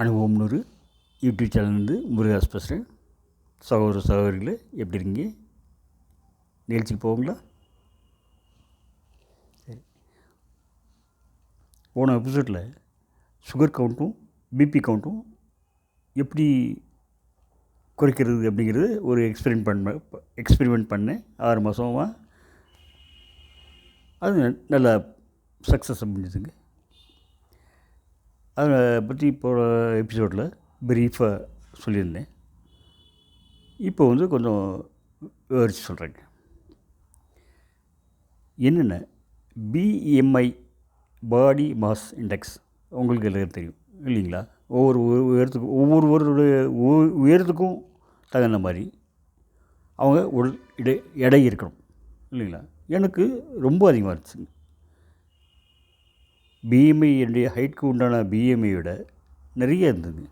அனுபவம் நூறு யூடியூப் சேனல்லேருந்து முருகாஸ் பேசுகிறேன். சகோதர சகோதரிகளே, எப்படி இருக்கீங்க? நிகழ்ச்சிக்கு போகுங்களா? சரி, போன எபிசோடில் சுகர் கவுண்ட்டும் பிபி கவுண்ட்டும் எப்படி குறைக்கிறது அப்படிங்கிறது ஒரு எக்ஸ்பெரிமெண்ட் பண்ணேன் 6 மாதமாக. அது நல்லா சக்ஸஸ் பண்ணிச்சுங்க. அதை பற்றி இப்போ எபிசோடில் ப்ரீஃபாக சொல்லியிருந்தேன். இப்போ கொஞ்சம் விவரித்து சொல்கிறேங்க. என்னென்ன பிஎம்ஐ, பாடி மாஸ் இண்டெக்ஸ், உங்களுக்கு எல்லாம் தெரியும் இல்லைங்களா? ஒவ்வொருவருடைய உயரத்துக்கும் தகுந்த மாதிரி அவங்க உடல் எடை இருக்கணும் இல்லைங்களா? எனக்கு ரொம்ப அதிகமாக இருந்துச்சுங்க. பிஎம்ஐ என்னுடைய ஹைட்டுக்கு உண்டான பிஎம்ஐயோட நிறைய இருந்ததுங்க.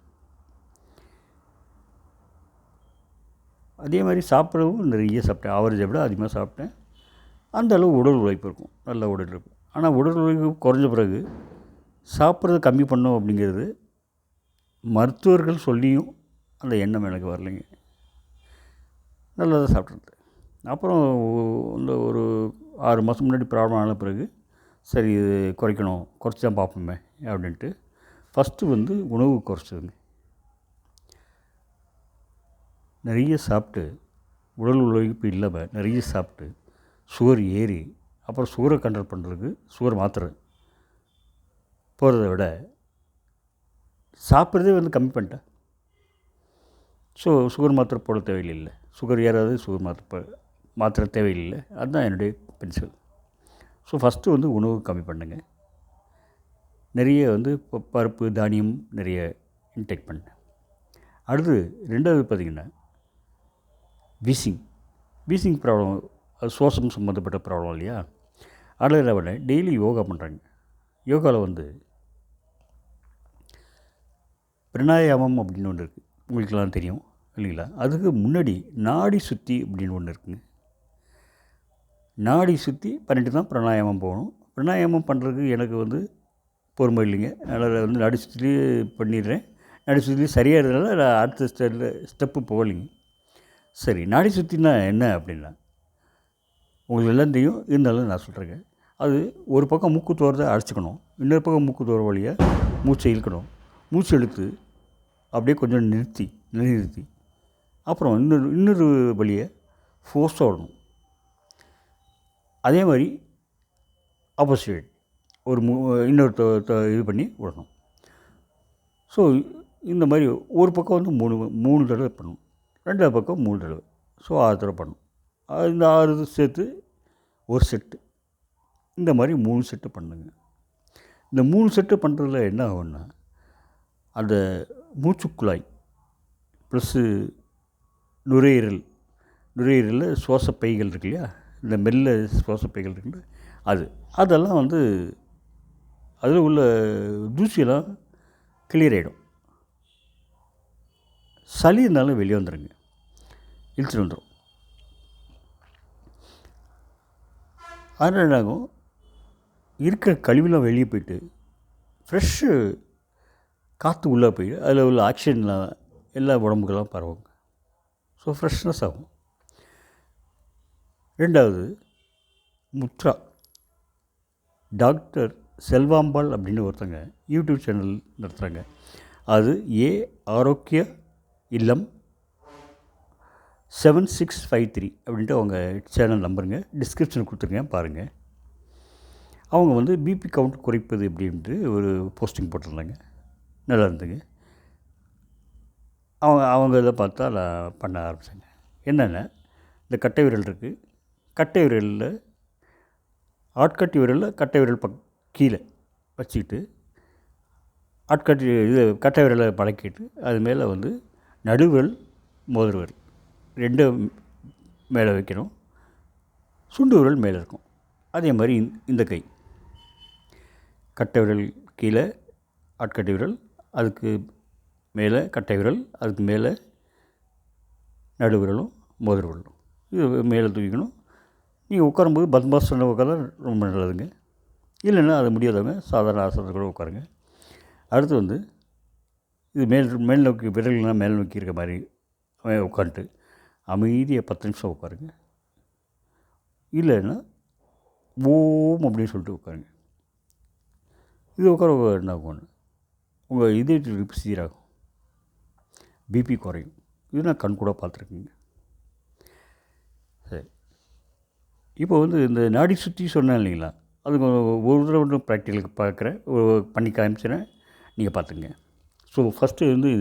அதே மாதிரி சாப்பிடவும் நிறைய சாப்பிட்டேன். ஆவரேஜை விட அதிகமாக சாப்பிட்டேன். அந்த அளவு உடல் உழைப்பு இருக்கும், நல்ல உடல் இருக்கும். ஆனால் உடல் உழைப்பு குறைஞ்ச பிறகு சாப்பிட்றத கம்மி பண்ணோம் அப்படிங்கிறது மருத்துவர்கள் சொல்லியும் அந்த எண்ணம் எனக்கு வரலைங்க. நல்லதாக சாப்பிட்றது. அப்புறம் இந்த ஒரு 6 மாதம் முன்னாடி ப்ராப்ளம் ஆன பிறகு சரி, இது குறைச்சி தான் பார்ப்போமே அப்படின்ட்டு ஃபஸ்ட்டு உணவு குறைச்சதுங்க. நிறைய சாப்பிட்டு உடல் உழைப்பு இல்லாமல் நிறைய சாப்பிட்டு சுகர் ஏறி அப்புறம் சுகரை கண்ட்ரோல் பண்ணுறதுக்கு சுகர் மாத்திரை போகிறத விட சாப்பிட்றதே கம்மி பண்ணிட்டேன். ஸோ சுகர் மாத்திரை போட தேவையில்லை. சுகர் ஏறாது, சுகர் மாத்திரை தேவையில்லை. அதுதான் என்னுடைய பிரின்சிபல். ஸோ ஃபஸ்ட்டு உணவு கம்மி பண்ணுங்க. நிறைய பருப்பு தானியம் நிறைய இன்டேக் பண்ணேன். அடுத்து 2வது பார்த்திங்கன்னா வீசிங் ப்ராப்ளம். அது சுவாசம் சம்மந்தப்பட்ட ப்ராப்ளம் இல்லையா? அதில் என்ன டெய்லி யோகா பண்ணுறாங்க. யோகாவில் பிரணாயாமம் அப்படின்னு ஒன்று இருக்குது, உங்களுக்கெல்லாம் தெரியும் இல்லைங்களா? அதுக்கு முன்னாடி நாடி சுற்றி அப்படின்னு ஒன்று இருக்குங்க. நாடி சுற்றி பண்ணிட்டு தான் பிராணாயாமம் போகணும். பிராணாயாமம் பண்ணுறதுக்கு எனக்கு பொறுமை இல்லைங்க. அதனால் நாடி சுற்றிலேயே பண்ணிடுறேன். நாடி சுற்றிலேயே சரியாக இருந்ததுனால நான் அடுத்த ஸ்டெப்பு போகலைங்க. சரி, நாடி சுற்றினா என்ன அப்படின்னா உங்களுக்கு எல்லாம் தெரியும், இருந்தாலும் நான் சொல்கிறேங்க. அது ஒரு பக்கம் மூக்கு தோறதை அடைச்சிக்கணும், இன்னொரு பக்கம் மூக்கு தோற வழியாக மூச்சை இழுக்கணும். மூச்சு இழுத்து அப்படியே கொஞ்சம் நிறுத்தி அப்புறம் இன்னொரு வழியை ஃபோர்ஸாக விடணும். அதே மாதிரி ஆப்போசிட் ஒரு இன்னொரு இது பண்ணி விடணும். ஸோ இந்த மாதிரி ஒரு பக்கம் 3 தடவை பண்ணணும், 2வது பக்கம் 3 தடவை. ஸோ 6 தடவை பண்ணணும். இந்த 6 சேர்த்து ஒரு செட்டு. இந்த மாதிரி 3 செட்டு பண்ணுங்க. இந்த 3 செட்டு பண்ணுறதுல என்ன ஆகும்னா அந்த மூச்சுக்குழாய் ப்ளஸ்ஸு நுரையீரலில் சுவாசப்பைகள் இருக்கு இல்லையா? இந்த மெல்ல சுவாசப்பைகள் இருக்குல்ல, அதெல்லாம் அதில் உள்ள தூசியெல்லாம் கிளியர் ஆகிடும். சளி இருந்தாலும் வெளியே வந்துடுங்க, இழுத்துட்டு வந்துடும். அதனால் என்னாகும், இருக்கிற கழிவுலாம் வெளியே போயிட்டு ஃப்ரெஷ்ஷு காற்று உள்ளே போய் அதில் உள்ள ஆக்சிஜன்லாம் எல்லா உடம்புக்கெல்லாம் பரவுங்க. ஸோ ஃப்ரெஷ்னஸ் ஆகும். 2வது முத்ரா. டாக்டர் செல்வாம்பாள் அப்படின்னு ஒருத்தங்க யூடியூப் சேனல் நடத்துகிறாங்க. அது ஆரோக்கிய இல்லம் 7653 அப்படின்ட்டு அவங்க சேனல் நம்பருங்க. டிஸ்கிரிப்ஷன் கொடுத்துருங்க, பாருங்கள். அவங்க பிபி கவுண்ட் குறைப்பது எப்படின்ட்டு ஒரு போஸ்டிங் போட்டிருந்தாங்க. நல்லா இருந்துங்க. அவங்க இதை பார்த்தா நான் பண்ண ஆரம்பித்தேங்க. என்னென்னா, இந்த கட்டை விரல் இருக்குது, கட்டை விரலில் ஆட்கட்டி விரலில் கட்டை விரல் கீழே வச்சுக்கிட்டு கட்டை விரலை பழக்கிட்டு அது மேலே நடுவிரல் மோதிரவிரல் 2 மேலே வைக்கணும். சுண்டு விரல் மேலே இருக்கும். அதே மாதிரி இந்த கை கட்டை விரல் கீழே ஆட்கட்டி விரல், அதுக்கு மேலே கட்டை விரல், அதுக்கு மேலே நடுவிரலும் மோதிர விரலும் இது மேலே தூக்கிக்கணும். நீங்கள் உட்காரும்போது பத்மாசனம் உட்கார ரொம்ப நல்லதுங்க. இல்லைன்னா அது முடியாதவங்க சாதாரண ஆசனத்தில் கூட உட்காருங்க. அடுத்து இது மேல் நோக்கி விரல்கள்லாம் மேல் நோக்கி இருக்க மாதிரி உட்காந்துட்டு அமைதியாக 10 நிமிஷம் உட்காருங்க. இல்லைன்னா ஓம் அப்படின்னு சொல்லிட்டு உட்காருங்க. இது உட்கார என்ன ஆகும், உங்கள் இதயத்துக்கு சீராகும், பிபி குறையும். இது நான் கண் கூட பார்த்துருக்கேங்க. சரி, இப்போ இந்த நாடி சுற்றி சொன்னேன் இல்லைங்களா, அது ஒரு தடவை ஒன்று ப்ராக்டிக்கலுக்கு பார்க்குறேன், பண்ணி காமிச்சிடறேன், நீங்கள் பார்த்துங்க. ஸோ ஃபஸ்ட்டு இது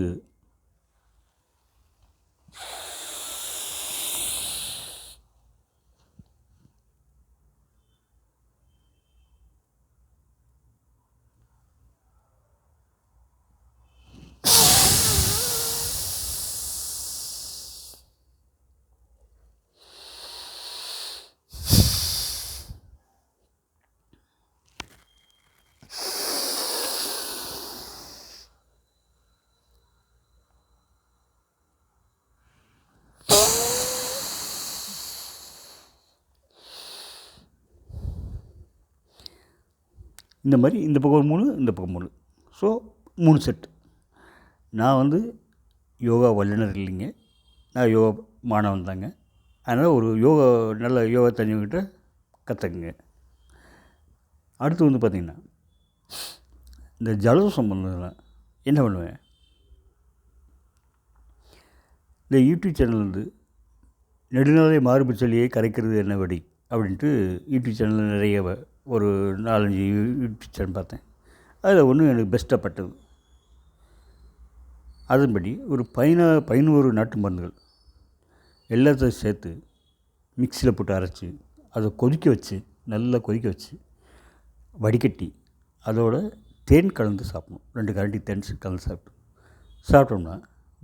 இந்த மாதிரி இந்த பக்கம் 3 இந்த பக்கம் 3, ஸோ 3 செட். நான் யோகா வல்லுனர் இல்லைங்க, நான் யோகா மாணவன் தாங்க. அதனால் ஒரு நல்ல யோகா தெரிஞ்சவங்கிட்ட கற்றுக்குங்க. அடுத்து பார்த்திங்கன்னா, இந்த ஜலதோஷம் பண்ணதுலாம் என்ன பண்ணுவேன், இந்த யூடியூப் சேனல் நெடுநாளை மார்பு சளியை கரைக்கிறது என்ன வடி அப்படின்ட்டு யூடியூப் சேனலில் நிறைய ஒரு 4-5 யூடியூப் சேனல் பார்த்தேன். அதில் ஒன்று எனக்கு பெஸ்ட்டாக பட்டது. அதன்படி ஒரு 11 நாட்டு மருந்துகள் எல்லாத்தையும் சேர்த்து மிக்சியில் போட்டு அரைச்சி அதை கொதிக்க வச்சு, நல்லா கொதிக்க வச்சு வடிகட்டி அதோட தேன் கலந்து சாப்பிடணும். 2 கரண்டி தேன் கலந்து சாப்பிட்டோம்னா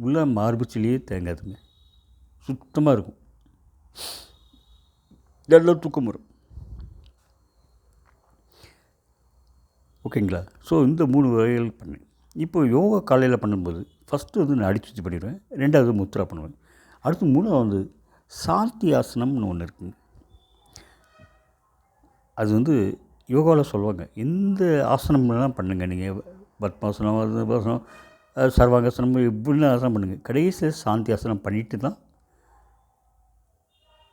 உள்ள மார்பு சளியே தேங்காதுங்க, சுத்தமாக இருக்கும், நல்லா தூக்கம் வரும். ஓகேங்களா? ஸோ இந்த 3 வகைகள் பண்ணேன். இப்போ யோகா காலையில் பண்ணும்போது ஃபஸ்ட்டு நான் அடிச்சு பண்ணிடுவேன், 2வது முத்ரா பண்ணுவேன், அடுத்து 3வது சாந்தி ஆசனம்னு ஒன்று இருக்குங்க. அது யோகாவில் சொல்லுவாங்க, எந்த ஆசனம்லாம் பண்ணுங்கள், நீங்கள் பத்மாசனம், வர்ணாசனம், சர்வாங்காசனம், இப்படின்னு ஆசனம் பண்ணுங்கள், கடைசியில் சாந்தி ஆசனம் பண்ணிட்டு தான்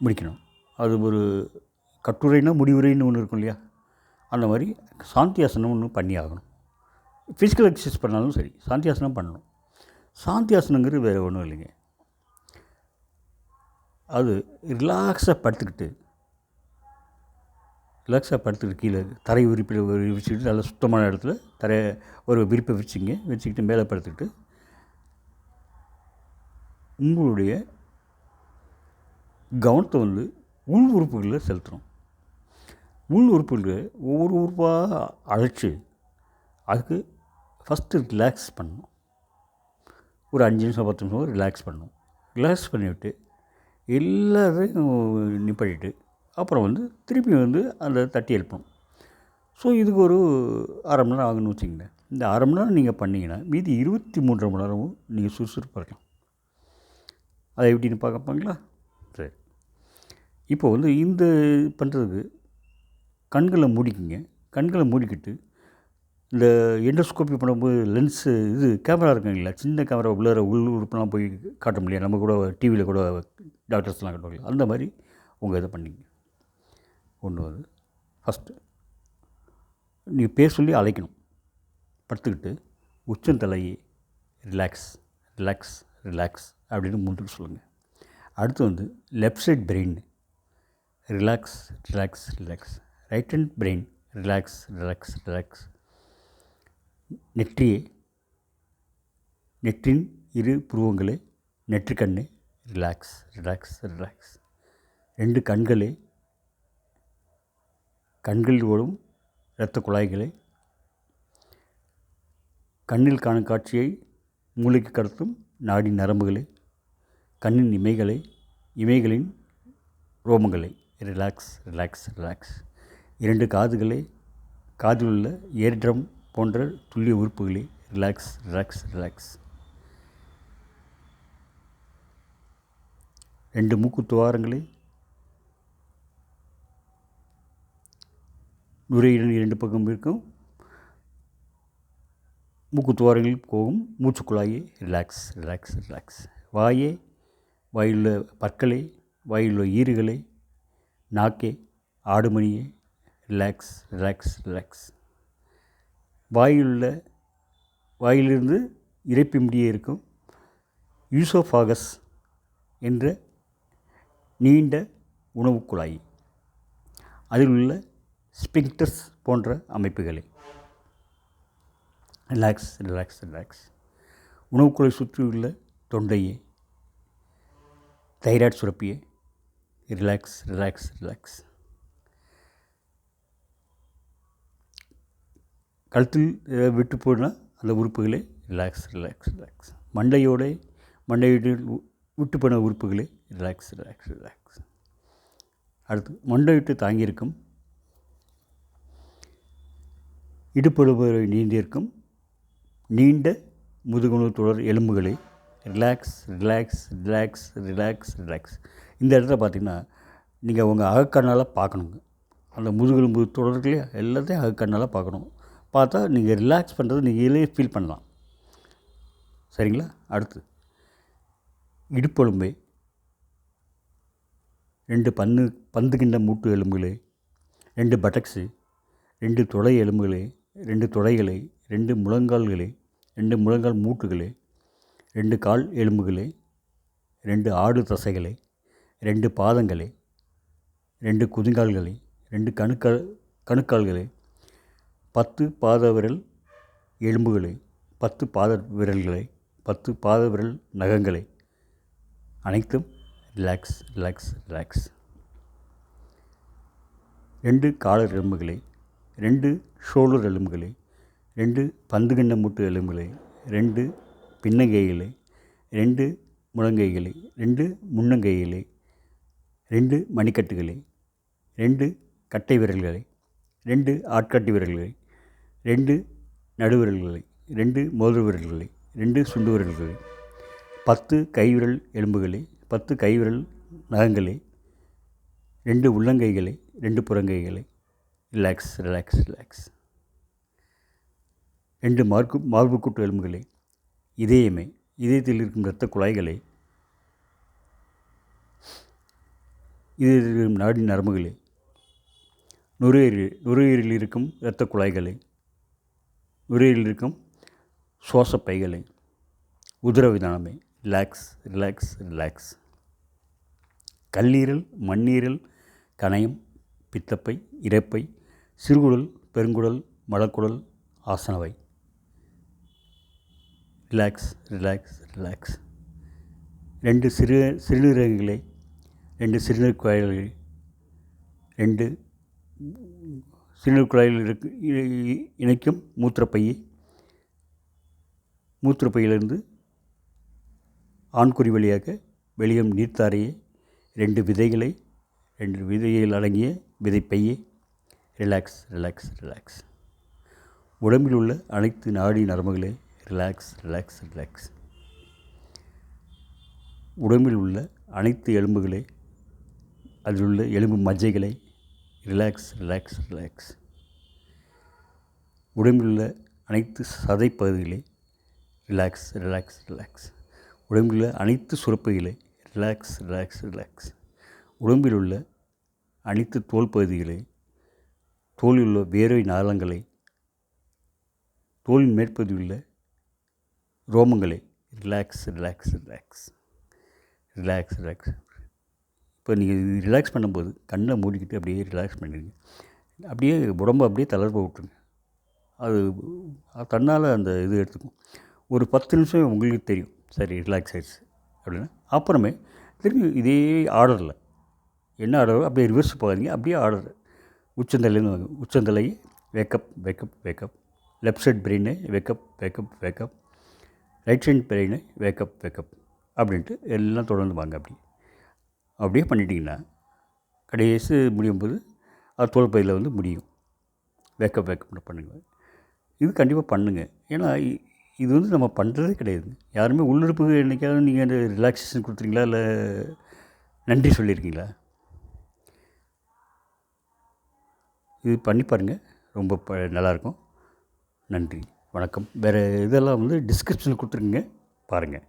முடிக்கணும். அது ஒரு கட்டுரைனா முடிவுரைன்னு ஒன்று இருக்கும் இல்லையா, அந்த மாதிரி சாந்தி ஆசனம் ஒன்று பண்ணி ஆகணும். ஃபிசிக்கல் எக்ஸசைஸ் பண்ணாலும் சரி சாந்தி ஆசனம் பண்ணணும். சாந்தி ஆசனங்கிறது வேறு ஒன்றும் இல்லைங்க, அது ரிலாக்ஸாக படுத்துக்கிட்டு கீழே தரை விரிப்பில் விரிச்சுக்கிட்டு நல்லா சுத்தமான இடத்துல ஒரு விரிப்பை வச்சுக்கிட்டு மேலே படுத்துக்கிட்டு உங்களுடைய கவனத்தை உள் உறுப்புகளில் செலுத்தணும். உள் உறுப்புகளை ஒவ்வொரு உறுப்பாக அழைச்சி அதுக்கு ஃபஸ்ட்டு ரிலாக்ஸ் பண்ணணும். ஒரு 5 நிமிஷம் 10 நிமிஷம் ரிலாக்ஸ் பண்ணணும். ரிலாக்ஸ் பண்ணிவிட்டு எல்லாத்தையும் நிப்பாட்டிட்டு அப்புறம் திருப்பி அந்த தட்டி எழுப்பணும். ஸோ இதுக்கு ஒரு 1/2 மணி நேரம் ஆகுன்னு வச்சுங்களேன். இந்த 1/2 மணி நேரம் நீங்கள் பண்ணிங்கன்னா மீதி 23 மணி நேரமும் நீங்கள் சுறுசுறுப்பாக இருக்கலாம். அதை எப்படின்னு பார்க்கப்பாங்களா? சரி, இப்போ இந்த பண்ணுறதுக்கு கண்களை மூடிக்கிங்க. கண்களை மூடிக்கிட்டு இந்த எண்டோஸ்கோப்பி பண்ணும்போது லென்ஸு கேமரா இருக்குங்களா, சின்ன கேமரா உள் உறுப்பெல்லாம் போய் காட்ட முடியாது, நம்ம கூட டிவியில் கூட டாக்டர்ஸ்லாம் காட்டுவாங்க, அந்த மாதிரி உங்கள் இதை பண்ணிங்க. ஒன்று ஃபஸ்ட்டு நீங்கள் பேர் சொல்லி அழைக்கணும். படுத்துக்கிட்டு உச்சந்தலையை ரிலாக்ஸ் ரிலாக்ஸ் ரிலாக்ஸ் அப்படின்னு முன்னுக்கு சொல்லுங்கள். அடுத்து left side brain relax relax relax, right hand brain relax relax relax, நெற்றின் 2 புருவங்களே, நெற்றிக்கண்ணே ரிலாக்ஸ் ரிலாக்ஸ் ரிலாக்ஸ், 2 கண்களில் ஓடும் இரத்த குழாய்களே, கண்ணில் காணும் காட்சியை மூளைக்கு கடத்தும் நாடி நரம்புகளே, கண்ணின் இமைகளின் ரோமங்களை ரிலாக்ஸ் ரிலாக்ஸ் ரிலாக்ஸ், 2 காதுகளே, காதில் உள்ள ஏர்ட்ரம் போன்ற துல்லிய உறுப்புகளே ரிலாக்ஸ் ரிலாக்ஸ் ரிலாக்ஸ், 2 மூக்கு துவாரங்களே, நுரையீரல் 2 பக்கம் இருக்கும் மூக்கு துவாரங்களில் போகும் மூச்சுக்குழாயே ரிலாக்ஸ் ரிலாக்ஸ் ரிலாக்ஸ். வாயே, வாயிலுள்ள பற்களே, வாயிலுள்ள ஈறுகளே, நாக்கே, ஆடுமணியே ரிலாக்ஸ் ரிலாக்ஸ் ரிலாக்ஸ். வாயிலிருந்து இறைப்பி முடியே இருக்கும் யூசோஃபாகஸ் என்ற நீண்ட உணவு குழாய், அதில் உள்ள ஸ்பிங்க்டர்ஸ் போன்ற அமைப்புகளை ரிலாக்ஸ் ரிலாக்ஸ் ரிலாக்ஸ். உணவுக்குழாய் சுற்றியுள்ள தொண்டையே, தைராய்டு சுரப்பியே ரிலாக்ஸ் ரிலாக்ஸ் ரிலாக்ஸ். கழுத்தில் விட்டு போனால் அந்த உறுப்புகளே ரிலாக்ஸ் ரிலாக்ஸ் ரிலாக்ஸ். மண்டையோடு விட்டு போன உறுப்புகளே ரிலாக்ஸ் ரிலாக்ஸ் ரிலாக்ஸ். அடுத்து மண்டை விட்டு தாங்கியிருக்கும் இடுப்பெலும்புகளை நீண்டிருக்கும் நீண்ட முதுகுணு தொடர் எலும்புகளை relax relax relax relax relax. இந்த இடத்துல பார்த்திங்கன்னா நீங்கள் உங்கள் அகக்கண்ணால் பார்க்கணுங்க. அந்த முதுகெலும்பு தொடர்களே எல்லாத்தையும் அகக்கண்ணால் பார்க்கணும். பார்த்தா நீங்கள் ரிலாக்ஸ் பண்ணுறது நீங்களே ஃபீல் பண்ணலாம். சரிங்களா? அடுத்து இடுப்பெலும்பை, 2 பந்து கிண்ட மூட்டு எலும்புகளை, 2 பட்டக்ஸு, 2 தொடை எலும்புகளை, 2 தொடைகளை, 2 முழங்கால்களை, 2 முழங்கால் மூட்டுகளை, 2 கால் எலும்புகளை, 2 ஆடு தசைகளை, 2 பாதங்களை, 2 குதிங்கால்களை, 2 கணுக்கால்களை, 10 பாத விரல் எலும்புகளை, 10 பாத விரல்களை, 10 பாத விரல் நகங்களை அனைத்தும் ரிலாக்ஸ் ரிலாக்ஸ் ரிலாக்ஸ். 2 காலர் எலும்புகளை, 2 ஷோல்டர் எலும்புகளை, 2 பந்து கிண்ண மூட்டு எலும்புகளை, 2 பின்னங்கைகளை, 2 முழங்கைகளை, 2 முன்னங்கைகளை, 2 மணிக்கட்டுகளை, 2 கட்டை விரல்களை, 2 ஆட்காட்டி விரல்களை, 2 நடுவிரல்களை, 2 மோதிர விரல்களை, 2 சுண்டு விரல்களை, 10 கைவிரல் எலும்புகளை, 10 கைவிரல் நகங்களை, 2 உள்ளங்கைகளை, 2 புறங்கைகளை ரிலாக்ஸ் ரிலாக்ஸ் ரிலாக்ஸ். 2 மார்புக்கூட்டு எலும்புகளை, இதயத்தில் இருக்கும் இரத்த குழாய்களை, இதயத்தில் இருக்கும் நாடி நரம்புகளை, நுரையீரலில் இருக்கும் இரத்த குழாய்களை, நுரையீரலில் இருக்கும் சுவாசப்பைகளை, உதரவிதானமே ரிலாக்ஸ் ரிலாக்ஸ் ரிலாக்ஸ். கல்லீரல், மண்ணீரல், கணையம், பித்தப்பை, இரைப்பை, சிறுகுடல், பெருங்குடல், மலக்குடல், ஆசனவை ரிலாக்ஸ் ரிலாக்ஸ் ரிலாக்ஸ். 2 சிறுநீரகங்களை, 2 சிறுநீர் குழாய்களை, 2 சிறுநீர் குழாயில் இணைக்கும் மூத்திரப்பையிலிருந்து ஆண்குறி வழியாக வெளியும் நீர்த்தாரையை, 2 விதைகளை, 2 விதைகள் அடங்கிய விதைப்பையை ரிலாக்ஸ் ரிலாக்ஸ் ரிலாக்ஸ். உடம்பில் உள்ள அனைத்து நாடி நரம்புகளை ரிலாக்ஸ் ரிலாக்ஸ் ரிலாக்ஸ். உடம்பில் உள்ள அனைத்து எலும்புகளை, அதில் உள்ள எலும்பு மஜ்ஜைகளை ரிலாக்ஸ் ரிலாக்ஸ் ரிலாக்ஸ். உடம்பில் உள்ள அனைத்து சதைப்பகுதிகளை ரிலாக்ஸ் ரிலாக்ஸ் ரிலாக்ஸ். உடம்பில் உள்ள அனைத்து சுரப்புகளை ரிலாக்ஸ் ரிலாக்ஸ் ரிலாக்ஸ். உடம்பில் உள்ள அனைத்து தோல் பகுதிகளை, தோலில் உள்ள வேர்வை நாளங்களை, தோலின் மேற்பகுதியில் உள்ள ரோமங்களை relax relax relax relax relax. இப்போ நீங்கள் ரிலாக்ஸ் பண்ணும்போது கண்ணை மூடிக்கிட்டு அப்படியே ரிலாக்ஸ் பண்ணிடுங்க. அப்படியே உடம்பை அப்படியே தளர்வ விட்டுருங்க. அது தன்னால் அந்த இது எடுத்துக்கும். ஒரு 10 நிமிஷம் உங்களுக்கு தெரியும், சரி ரிலாக்ஸ் ஆகிடுச்சு அப்படின்னா. அப்புறமே திரும்பி இதே ஆர்டரில் என்ன ஆர்டரோ அப்படியே ரிவர்ஸ் போகாதீங்க. அப்படியே ஆர்டர் உச்சந்தலைன்னு வாங்க. உச்சந்தலையை wake up wake up wake up, left side பிரெயினை wake up wake up wake up, right side பிரெயினை வேக்கப் வேக்கப் அப்படின்ட்டு எல்லாம் தொடர்ந்து வாங்க. அப்படியே பண்ணிட்டிங்கன்னா கடைசி முடியும் போது அது தோல் பகுதியில் வந்து முடியும். வேக்கப் வேக்கப் பண்ணுங்கள். இது கண்டிப்பாக பண்ணுங்கள். ஏன்னா இது வந்து நம்ம பண்ணுறதே கிடையாது. யாருமே உள்ளுறுப்புக்கு என்றைக்காவது நீங்கள் ரிலாக்ஸேஷன் கொடுத்துருக்கீங்களா, இல்லை நன்றி சொல்லியிருக்கீங்களா? இது பண்ணி பாருங்கள், ரொம்ப நல்லாயிருக்கும். நன்றி. வணக்கம். வேறு இதெல்லாம் வந்து டிஸ்கிரிப்ஷனில் கொடுத்துருக்குங்க, பாருங்கள்.